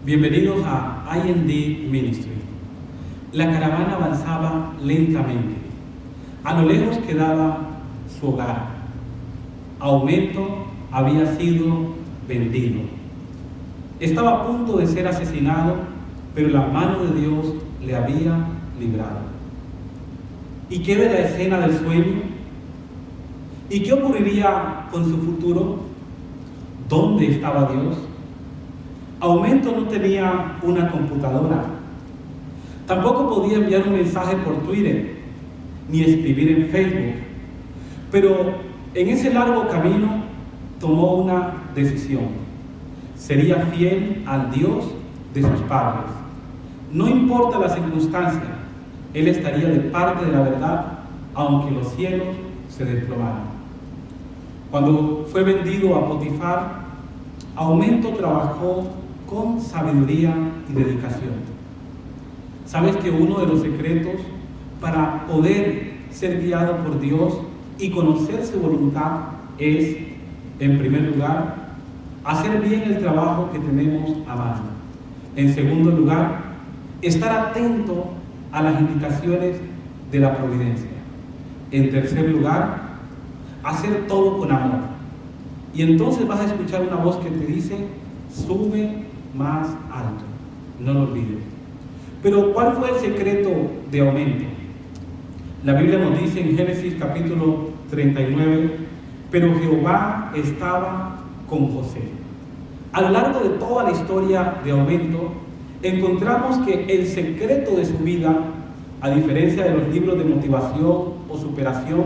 Bienvenidos a I&D Ministry. La caravana avanzaba lentamente. A lo lejos quedaba su hogar. Aumento había sido vendido. Estaba a punto de ser asesinado, pero la mano de Dios le había librado. ¿Y qué de la escena del sueño? ¿Y qué ocurriría con su futuro? ¿Dónde estaba Dios? Aumento no tenía una computadora. Tampoco podía enviar un mensaje por Twitter, ni escribir en Facebook. Pero en ese largo camino tomó una decisión. Sería fiel al Dios de sus padres. No importa la circunstancia, él estaría de parte de la verdad, aunque los cielos se desplomaran. Cuando fue vendido a Potifar, Aumento trabajó con sabiduría y dedicación. ¿Sabes que uno de los secretos para poder ser guiado por Dios y conocer su voluntad es, en primer lugar, hacer bien el trabajo que tenemos a mano? En segundo lugar, estar atento a las indicaciones de la providencia. En tercer lugar, hacer todo con amor. Y entonces vas a escuchar una voz que te dice: sube más alto. No lo olvides. Pero ¿cuál fue el secreto de Aumento? La Biblia nos dice en Génesis capítulo 39, pero Jehová estaba con José. A lo largo de toda la historia de Aumento, encontramos que el secreto de su vida, a diferencia de los libros de motivación o superación,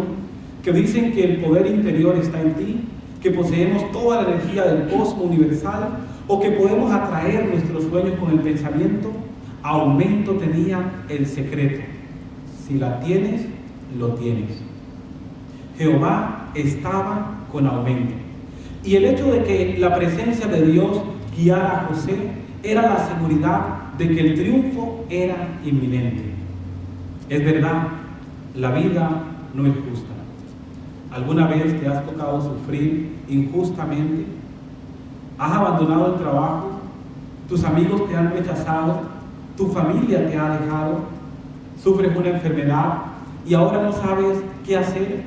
que dicen que el poder interior está en ti, que poseemos toda la energía del cosmos universal, o que podemos atraer nuestros sueños con el pensamiento, Aumento tenía el secreto. Si la tienes, lo tienes. Jehová estaba con Aumento. Y el hecho de que la presencia de Dios guiara a José era la seguridad de que el triunfo era inminente. Es verdad, la vida no es justa. ¿Alguna vez te has tocado sufrir injustamente? ¿Has abandonado el trabajo? ¿Tus amigos te han rechazado? ¿Tu familia te ha dejado? ¿Sufres una enfermedad y ahora no sabes qué hacer?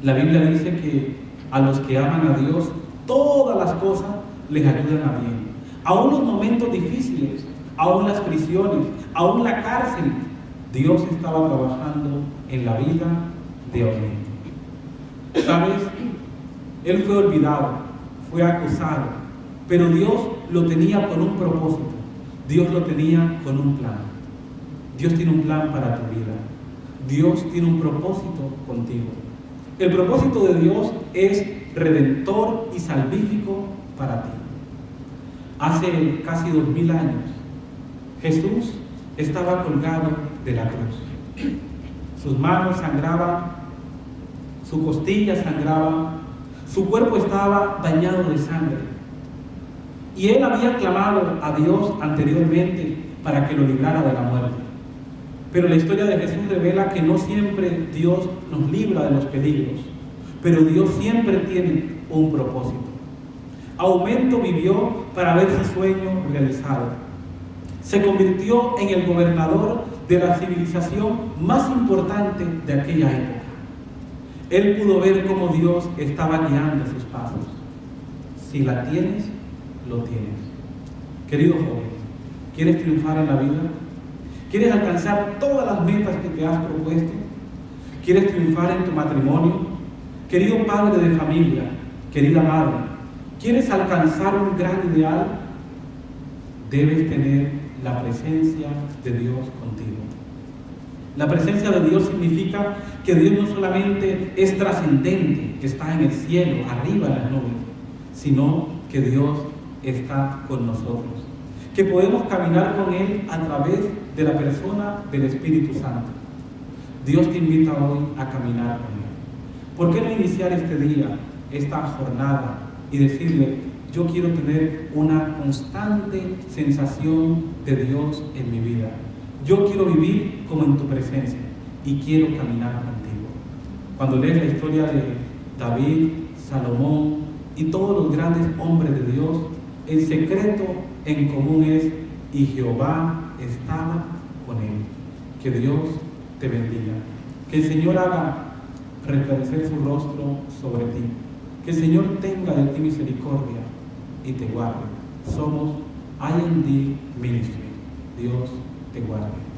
La Biblia dice que a los que aman a Dios, todas las cosas les ayudan a bien. Aún los momentos difíciles, aún las prisiones, aún la cárcel, Dios estaba trabajando en la vida de Aumento. ¿Sabes? Él fue olvidado, fue acusado, pero Dios lo tenía con un propósito. Dios lo tenía con un plan. Dios tiene un plan para tu vida. Dios tiene un propósito contigo. El propósito de Dios es redentor y salvífico para ti. Hace casi 2000 años, Jesús estaba colgado de la cruz. Sus manos sangraban, su costilla sangraba, su cuerpo estaba bañado de sangre. Y él había clamado a Dios anteriormente para que lo librara de la muerte. Pero la historia de Jesús revela que no siempre Dios nos libra de los peligros, pero Dios siempre tiene un propósito. Aumento vivió para ver su sueño realizado. Se convirtió en el gobernador de la civilización más importante de aquella época. Él pudo ver cómo Dios estaba guiando sus pasos. Si la tienes, lo tienes. Querido joven, ¿quieres triunfar en la vida? ¿Quieres alcanzar todas las metas que te has propuesto? ¿Quieres triunfar en tu matrimonio? Querido padre de familia, querida madre, ¿quieres alcanzar un gran ideal? Debes tener la presencia de Dios contigo. La presencia de Dios significa que Dios no solamente es trascendente, está en el cielo, arriba en las nubes, sino que Dios está con nosotros, que podemos caminar con Él a través de la persona del Espíritu Santo. Dios te invita hoy a caminar con Él. ¿Por qué no iniciar este día, esta jornada, y decirle: yo quiero tener una constante sensación de Dios en mi vida? Yo quiero vivir como en tu presencia y quiero caminar contigo. Cuando lees la historia de David, Salomón y todos los grandes hombres de Dios, En secreto, en común es, y Jehová estaba con él. Que Dios te bendiga. Que el Señor haga resplandecer su rostro sobre ti. Que el Señor tenga de ti misericordia y te guarde. Somos I&D Ministry. Dios te guarde.